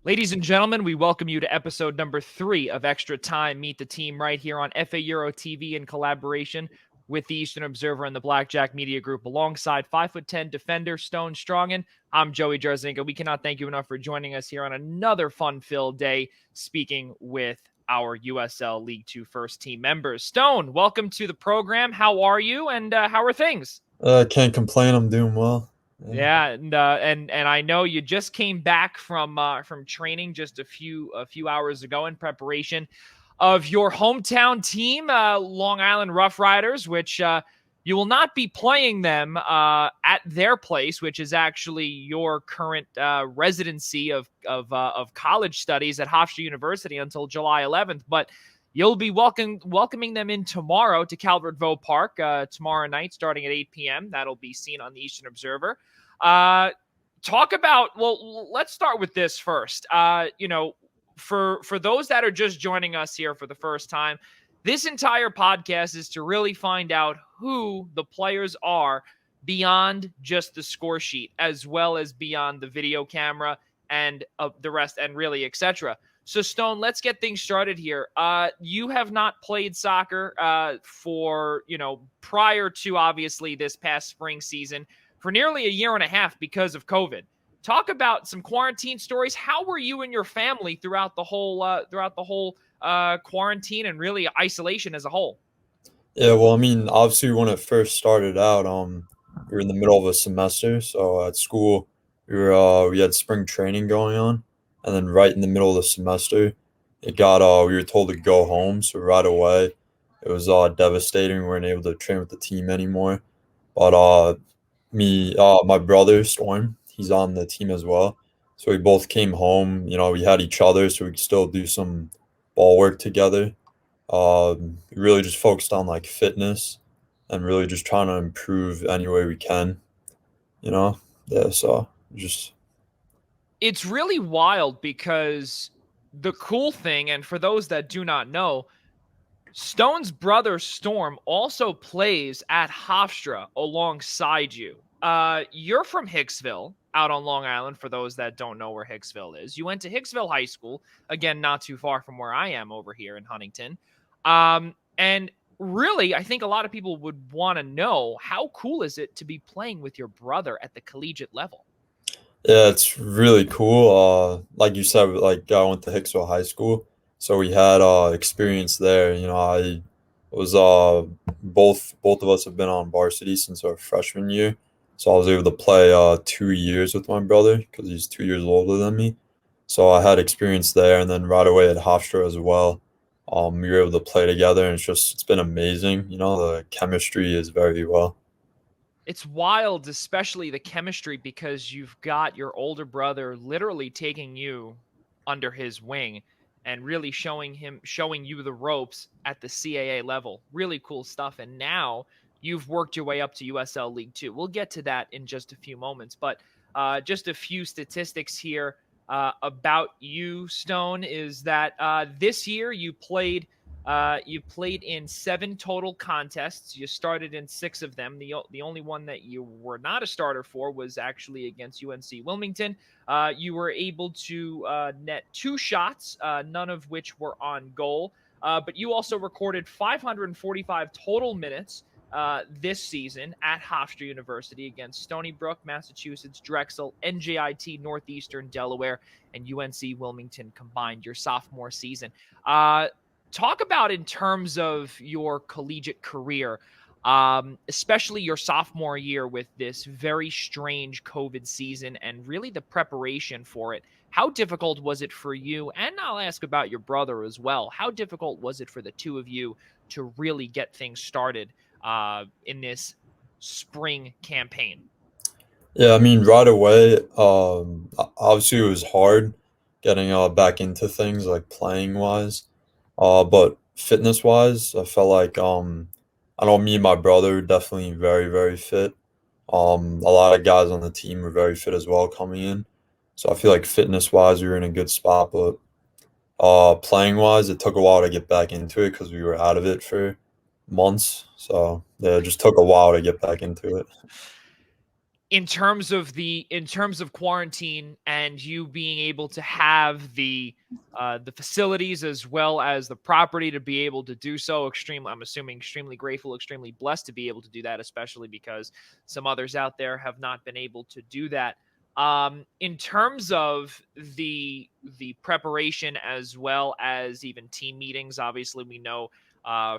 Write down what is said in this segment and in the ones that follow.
Ladies and gentlemen, we welcome you to episode number 3 of Extra Time Meet the Team right here on FaEuro TV in collaboration with the Eastern Observer and the Blackjack Media Group alongside 5'10" defender Stone Strongin. I'm Joey Jarzynka. We cannot thank you enough for joining us here on another fun-filled day speaking with our USL League 2 first team members. Stone, welcome to the program. How are you and how are things? Can't complain. I'm doing well. Yeah. Yeah, and I know you just came back from training just a few hours ago in preparation of your hometown team, Long Island Rough Riders, which you will not be playing them at their place, which is actually your current residency of college studies at Hofstra University until July 11th, but. You'll be welcoming them in tomorrow to Calvert Vaux Park tomorrow night, starting at 8 p.m. That'll be seen on the Eastern Observer. Talk about, well, let's start with this first. For those that are just joining us here for the first time, this entire podcast is to really find out who the players are beyond just the score sheet, as well as beyond the video camera and the rest, and really, etc. So, Stone, let's get things started here. You have not played soccer for, prior to obviously this past spring season for nearly a year and a half because of COVID. Talk about some quarantine stories. How were you and your family throughout the whole quarantine and really isolation as a whole? Yeah. Well, I mean, obviously, when it first started out, we were in the middle of a semester, so at school, we had spring training going on, and then right in the middle of the semester, we were told to go home. So right away, it was devastating. We weren't able to train with the team anymore. But my brother Storm, he's on the team as well. So we both came home. We had each other, so we could still do some ball work together. Really just focused on like fitness and really just trying to improve any way we can. You know, yeah. So just It's really wild because the cool thing, and for those that do not know, Stone's brother Storm also plays at Hofstra alongside you. You're from Hicksville, out on Long Island, for those that don't know where Hicksville is. You went to Hicksville High School, again, not too far from where I am over here in Huntington. And really, I think a lot of people would want to know, how cool is it to be playing with your brother at the collegiate level? yeah, it's really cool. Like you said, like I went to Hicksville High School, so we had experience there. I was both of us have been on varsity since our freshman year, so I was able to play 2 years with my brother because he's 2 years older than me. So I had experience there, and then right away at Hofstra as well. We were able to play together, and it's been amazing. The chemistry is very well. It's wild, especially the chemistry, because you've got your older brother literally taking you under his wing and really showing you the ropes at the CAA level. Really cool stuff. And now you've worked your way up to USL League 2. We'll get to that in just a few moments, but just a few statistics here about you, Stone, is that this year you played in 7 total contests. You started in 6 of them. The only one that you were not a starter for was actually against UNC Wilmington. You were able to net 2 shots, none of which were on goal. But you also recorded 545 total minutes this season at Hofstra University against Stony Brook, Massachusetts, Drexel, NJIT, Northeastern Delaware, and UNC Wilmington combined your sophomore season. Talk about, in terms of your collegiate career, especially your sophomore year with this very strange COVID season and really the preparation for it. How difficult was it for you? And I'll ask about your brother as well. How difficult was it for the two of you to really get things started in this spring campaign? Yeah, I mean, right away, obviously it was hard getting back into things like playing wise. But fitness wise, I felt like I know me and my brother were definitely very, very fit. A lot of guys on the team were very fit as well coming in. So I feel like fitness wise we were in a good spot, but playing wise it took a while to get back into it because we were out of it for months. So yeah, it just took a while to get back into it. in terms of quarantine and you being able to have the facilities as well as the property to be able to do so, extremely, I'm assuming, extremely grateful, extremely blessed to be able to do that, especially because some others out there have not been able to do that. In terms of the preparation as well as even team meetings, obviously we know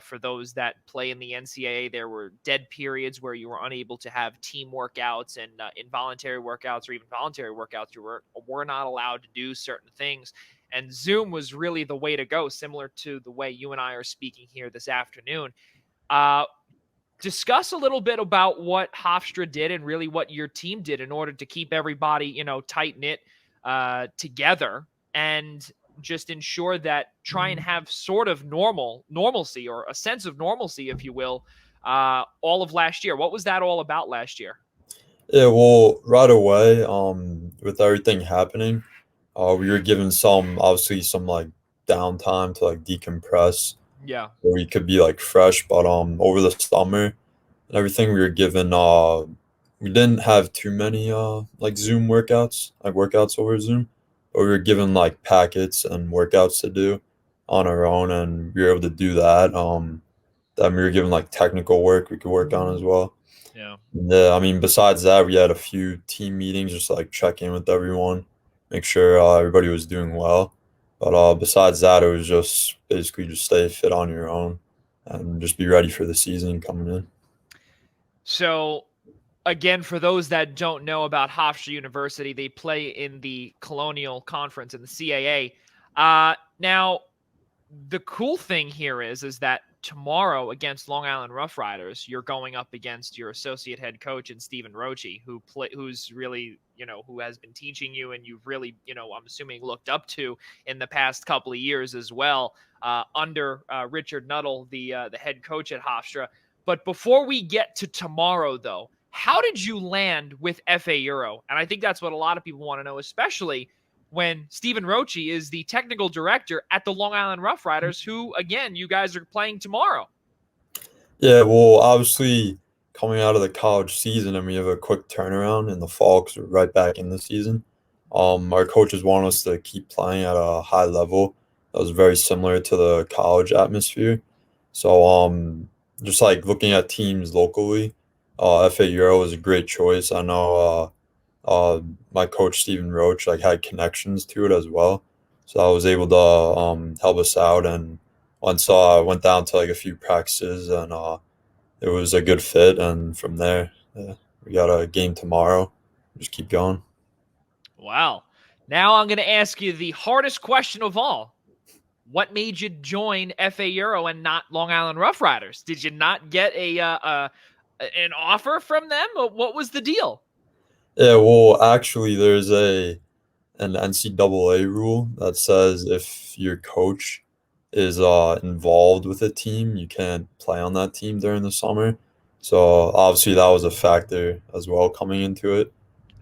for those that play in the NCAA, there were dead periods where you were unable to have team workouts and involuntary workouts or even voluntary workouts. You were not allowed to do certain things. And Zoom was really the way to go, similar to the way you and I are speaking here this afternoon. Uh, Discuss a little bit about what Hofstra did and really what your team did in order to keep everybody, tight knit together and just ensure that try and have sort of normalcy or a sense of normalcy, if you will, all of last year. What was that all about last year? Yeah, well, right away, with everything happening, we were given obviously some like downtime to like decompress, Yeah. where we could be like fresh. But over the summer and everything, we were given we didn't have too many like Zoom workouts, like workouts over Zoom, but we were given like packets and workouts to do on our own, and we were able to do that. Then we were given like technical work we could work on as well. Yeah. Yeah, I mean, besides that, we had a few team meetings just to, like check in with everyone, make sure everybody was doing well. But besides that, it was just basically just stay fit on your own and just be ready for the season coming in. So again, for those that don't know about Hofstra University, they play in the Colonial Conference in the CAA. Now, the cool thing here is that tomorrow against Long Island Rough Riders, you're going up against your associate head coach and Stephen Roche, who's really, who has been teaching you and you've really, I'm assuming looked up to in the past couple of years as well, under Richard Nuttall, the head coach at Hofstra. But before we get to tomorrow, though, how did you land with FaEuro? And I think that's what a lot of people want to know, especially when Stephen Roche is the technical director at the Long Island Rough Riders, who, again, you guys are playing tomorrow. Yeah, well, obviously coming out of the college season and we have a quick turnaround in the fall because we're right back in the season. Our coaches want us to keep playing at a high level that was very similar to the college atmosphere. So, just like looking at teams locally, FA Euro is a great choice. I know my coach Stephen Roach like had connections to it as well, so I was able to help us out. And once I went down to like a few practices, and it was a good fit. And from there, yeah, we got a game tomorrow. Just keep going. Wow. Now I'm going to ask you the hardest question of all. What made you join FaEuro and not Long Island Rough Riders? Did you not get an offer from them? What was the deal? Yeah, well, actually, there's an NCAA rule that says if your coach is involved with a team, you can't play on that team during the summer. So obviously that was a factor as well coming into it.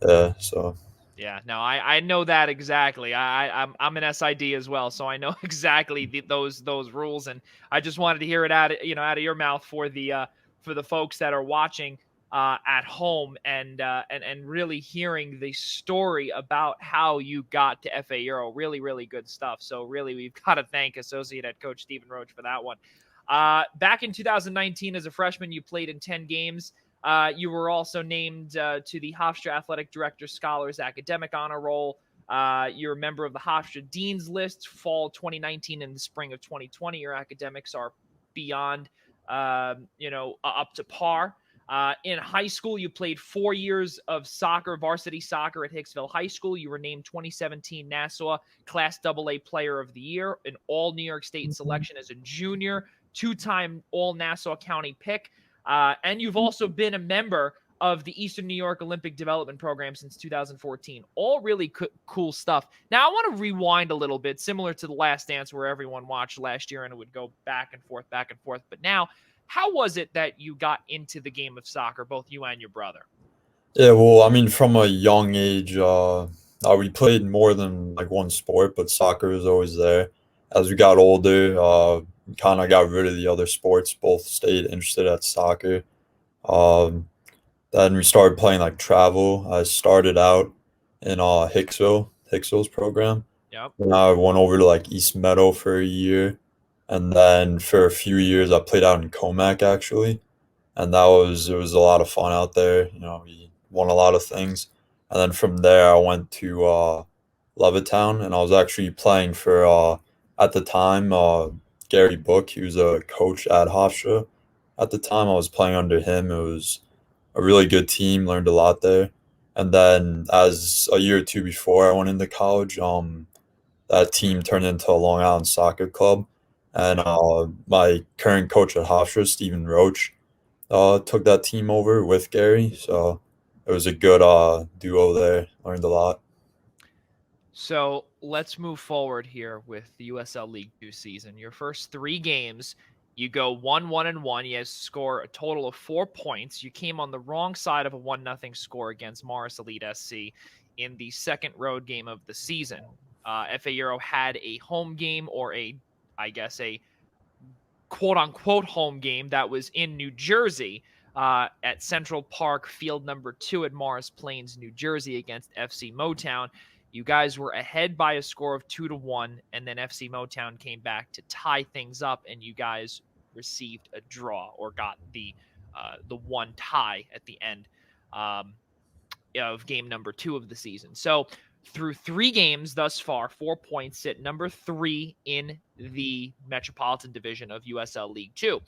Yeah, so Yeah, no, I know that exactly. I'm an SID as well, so I know exactly those rules, and I just wanted to hear it out of your mouth for the folks that are watching at home and really hearing the story about how you got to FaEuro. Really, really good stuff. So really, we've got to thank Associate Head Coach Stephen Roach for that one. Back in 2019, as a freshman, you played in 10 games. You were also named to the Hofstra Athletic Director Scholars Academic Honor Roll. You're a member of the Hofstra Dean's List, fall 2019 and the spring of 2020. Your academics are beyond, up to par. In high school, you played 4 years of soccer, varsity soccer at Hicksville High School. You were named 2017 Nassau Class AA Player of the Year, an All New York State selection as a junior, two-time All Nassau County pick. And you've also been a member of the Eastern New York Olympic Development Program since 2014. All really cool stuff. Now, I want to rewind a little bit, similar to The Last Dance, where everyone watched last year and it would go back and forth, back and forth. But now, how was it that you got into the game of soccer, both you and your brother? yeah, well, I mean, from a young age, we played more than like one sport, but soccer was always there. As we got older, kind of got rid of the other sports, both stayed interested at soccer. Um, Then we started playing like travel. I started out in Hicksville's program. Yep. Then I went over to like East Meadow for a year, and then for a few years I played out in Comac actually, and it was a lot of fun out there. We won a lot of things, and then from there I went to Levittown, and I was actually playing for at the time Gary Book. He was a coach at Hofstra. At the time, I was playing under him. It was a really good team. Learned a lot there, and then as a year or two before I went into college, that team turned into a Long Island soccer club, and Yep. my current coach at Hofstra, Stephen Roach, took that team over with Gary. So it was a good duo there. Learned a lot. So let's move forward here with the USL League 2 season. Your first 3 games, you go 1-1-1. You score a total of 4 points. You came on the wrong side of a 1-0 score against Morris Elite SC in the second road game of the season. FaEuro had a home game, or I guess a quote-unquote home game that was in New Jersey at Central Park, field number 2 at Morris Plains, New Jersey, against FC Motown. You guys were ahead by a score of 2-1, and then FC Motown came back to tie things up, and you guys received a draw, or got the one tie at the end of game number 2 of the season. So through 3 games thus far, 4 points, at number 3 in the Metropolitan Division of USL League 2.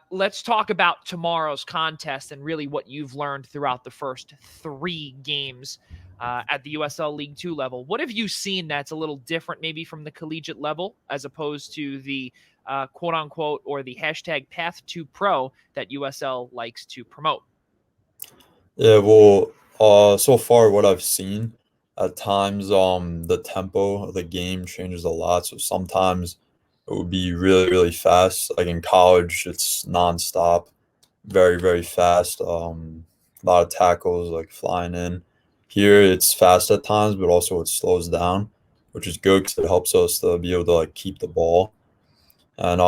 Let's talk about tomorrow's contest and really what you've learned throughout the first 3 games at the USL League 2 level. What have you seen that's a little different maybe from the collegiate level as opposed to the quote-unquote or the hashtag Path to Pro that USL likes to promote? Yeah, well, so far what I've seen, at times, the tempo of the game changes a lot. So sometimes it would be really, really fast. Like in college, it's nonstop, very, very fast. A lot of tackles like flying in. Here, it's fast at times, but also it slows down, which is good because it helps us to be able to like keep the ball. And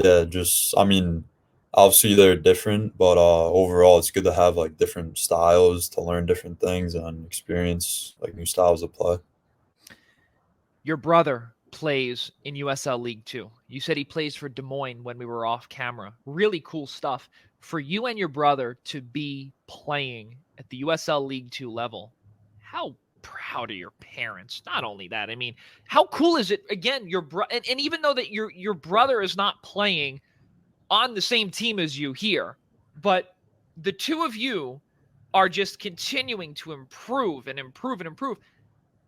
yeah, just I mean, obviously they're different, but overall it's good to have like different styles to learn different things and experience like new styles of play. Your brother plays in USL League 2. You said he plays for Des Moines when we were off camera. Really cool stuff. For you and your brother to be playing at the USL League 2 level, how proud are your parents? Not only that, I mean, how cool is it? Again, and even though that your brother is not playing on the same team as you here, but the two of you are just continuing to improve and improve and improve.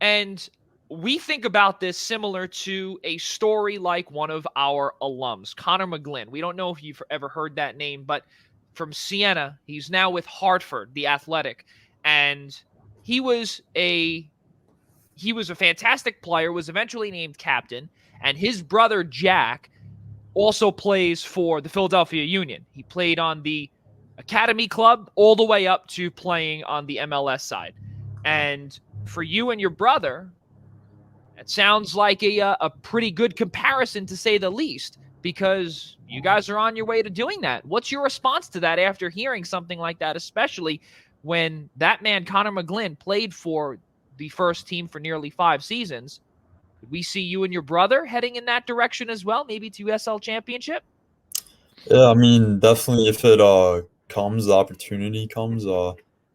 And we think about this similar to a story like one of our alums, Connor McGlynn. We don't know if you've ever heard that name, but from Siena, he's now with Hartford, the Athletic, and he was a fantastic player, was eventually named captain, and his brother Jack also plays for the Philadelphia Union. He played on the academy club all the way up to playing on the MLS side. And for you and your brother, it sounds like a pretty good comparison, to say the least, because you guys are on your way to doing that. What's your response to that after hearing something like that, especially when that man, Connor McGlynn, played for the first team for nearly 5 seasons? Could we see you and your brother heading in that direction as well, maybe to USL Championship? Yeah, I mean, definitely if it comes, the opportunity comes,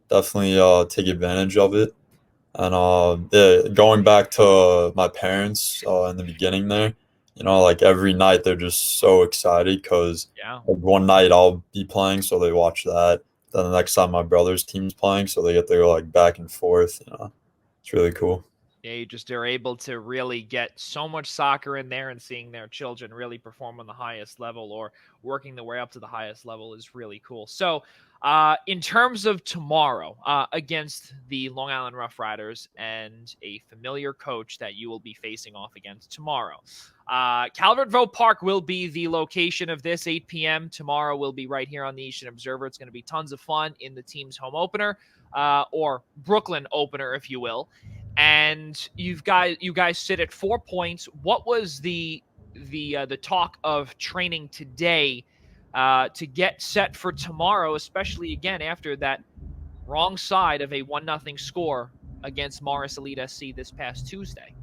definitely take advantage of it. And yeah, going back to my parents in the beginning there, like every night they're just so excited because Yeah. like, one night I'll be playing, so they watch that. Then the next time my brother's team's playing, so they get to go like back and forth. It's really cool. Yeah, you just are able to really get so much soccer in there, and seeing their children really perform on the highest level or working their way up to the highest level is really cool. So, in terms of tomorrow against the Long Island Rough Riders and a familiar coach that you will be facing off against tomorrow, Calvert Vaux Park will be the location of this. 8 p.m. tomorrow will be right here on the Eastern Observer. It's going to be tons of fun in the team's home opener, or Brooklyn opener, if you will. And you guys sit at 4 points. What was the talk of training today to get set for tomorrow, especially again after that wrong side of a 1-0 score against Morris Elite SC this past Tuesday.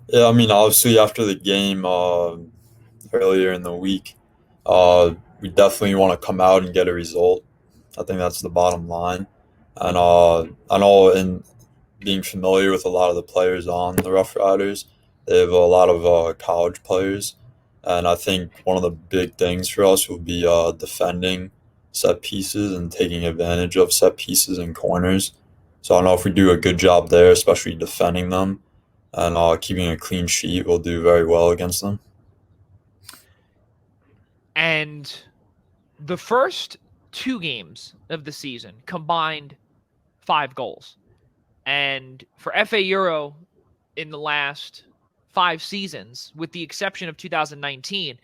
Yeah, I mean, obviously after the game earlier in the week, we definitely want to come out and get a result. I think that's the bottom line. And I know in being familiar with a lot of the players on the Rough Riders, they have a lot of college players. And I think one of the big things for us will be defending set pieces and taking advantage of set pieces and corners. So I know if we do a good job there, especially defending them and keeping a clean sheet, we'll do very well against them. And the first 2 games of the season combined 5 goals. And for FaEuro in the last 5 seasons, with the exception of 2019,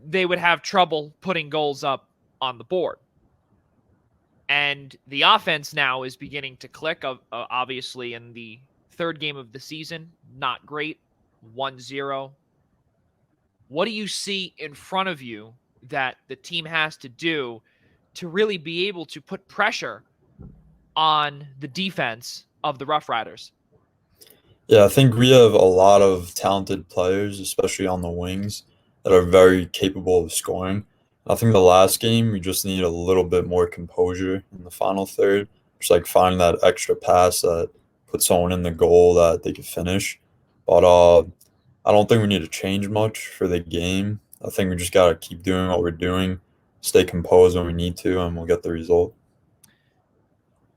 they would have trouble putting goals up on the board. And the offense now is beginning to click, obviously, in the 3rd game of the season. Not great, 1-0. What do you see in front of you that the team has to do to really be able to put pressure on the defense of the Rough Riders? Yeah, I think we have a lot of talented players, especially on the wings, that are very capable of scoring. I think the last game we just need a little bit more composure in the final third, just like finding that extra pass that puts someone in the goal that they could finish. But I don't think we need to change much for the game. I think we just gotta keep doing what we're doing, stay composed when we need to, and we'll get the result.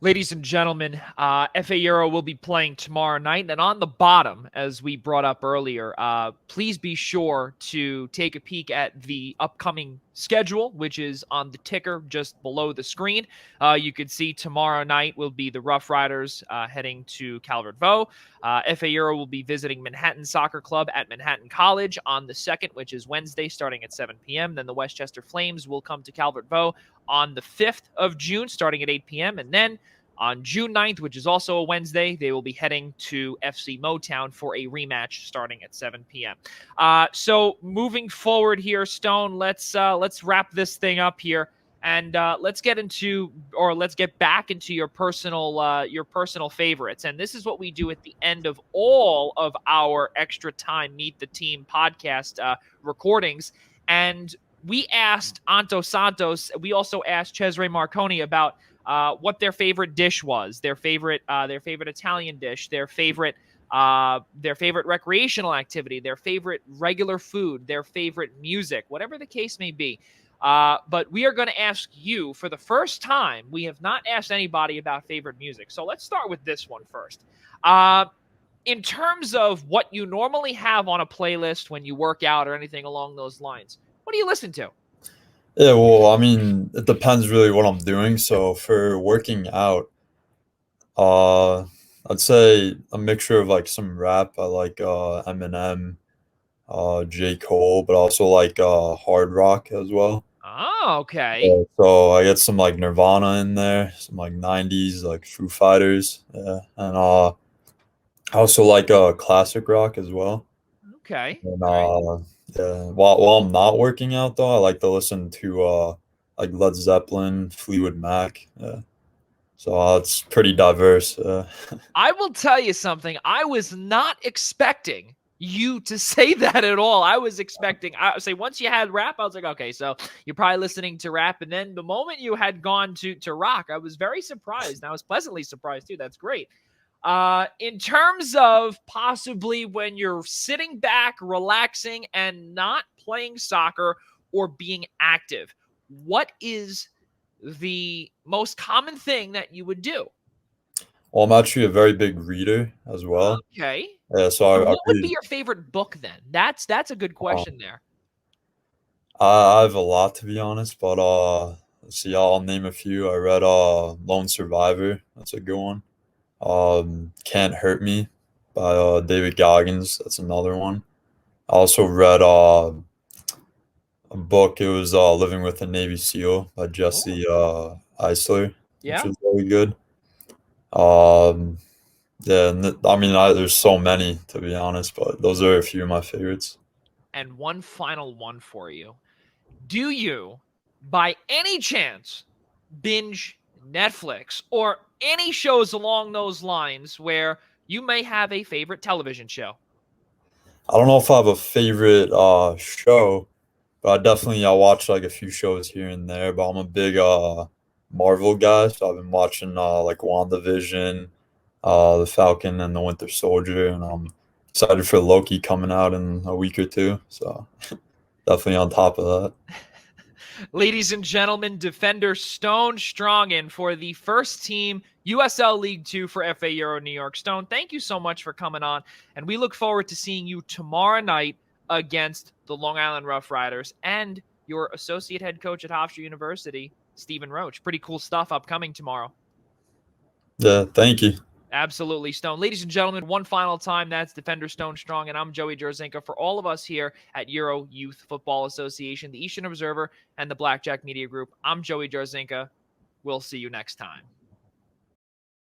Ladies and gentlemen, FaEuro will be playing tomorrow night. And on the bottom, as we brought up earlier, please be sure to take a peek at the upcoming schedule, which is on the ticker just below the screen. You can see tomorrow night will be the Rough Riders heading to Calvert Vaux. FaEuro will be visiting Manhattan Soccer Club at Manhattan College on the 2nd, which is Wednesday, starting at 7 p.m. Then the Westchester Flames will come to Calvert Vaux on the 5th of June, starting at 8 p.m. And then on June 9th, which is also a Wednesday, they will be heading to FC Motown for a rematch starting at 7 p.m. So moving forward here, Stone, let's wrap this thing up here, and let's get back into your personal favorites. And this is what we do at the end of all of our Extra Time Meet the Team podcast recordings. And we asked Anto Santos. We also asked Cesare Marconi about what their favorite dish was, their favorite Italian dish, their favorite recreational activity, their favorite regular food, their favorite music, whatever the case may be. But we are going to ask you for the first time. We have not asked anybody about favorite music. So let's start with this one first. In terms of what you normally have on a playlist when you work out or anything along those lines, what do you listen to? Yeah, well, I mean, it depends really what I'm doing. So for working out, uh, I'd say a mixture of like some rap. I like Eminem, J. Cole, but also like hard rock as well. Oh, okay. So I get some like Nirvana in there, some like '90s like Foo Fighters, yeah, and I also like classic rock as well. Okay. And All right. yeah, while I'm not working out though, I like to listen to like Led Zeppelin, Fleetwood Mac. Yeah. So it's pretty diverse. I will tell you something. I was not expecting you to say that at all. I was expecting, I say once you had rap, I was like, okay, so you're probably listening to rap. And then the moment you had gone to rock, I was very surprised. And I was pleasantly surprised too. That's great. In terms of possibly when you're sitting back, relaxing, and not playing soccer or being active, what is the most common thing that you would do? Well, I'm actually a very big reader as well. Okay. Yeah, so And I what would be read. your favorite book then? That's a good question there. I have a lot to be honest, but let's see, I'll name a few. I read Lone Survivor. That's a good one. Can't Hurt Me by David Goggins. That's another one. I also read a book. It was Living with a Navy SEAL by Oh, Jesse Eisler, which yeah. was very good. Um, yeah, I mean, there's so many to be honest, but those are a few of my favorites. And one final one for you. Do you, by any chance, binge Netflix, or any shows along those lines where you may have a favorite television show? I don't know if I have a favorite show, but I watch like a few shows here and there. But I'm a big Marvel guy, so I've been watching like WandaVision, the Falcon and the Winter Soldier, and I'm excited for Loki coming out in a week or two. So definitely on top of that. Ladies and gentlemen, defender Stone Strongin for the first team USL League 2 for FaEuro New York. Stone, thank you so much for coming on, and we look forward to seeing you tomorrow night against the Long Island Rough Riders and your associate head coach at Hofstra University, Stephen Roach. Pretty cool stuff upcoming tomorrow. Yeah, thank you. Absolutely, Stone. Ladies and gentlemen, one final time, that's Defender Stone Strong, and I'm Joey Jarzynka. For all of us here at Euro Youth Football Association, the Eastern Observer, and the Blackjack Media Group, I'm Joey Jarzynka. We'll see you next time.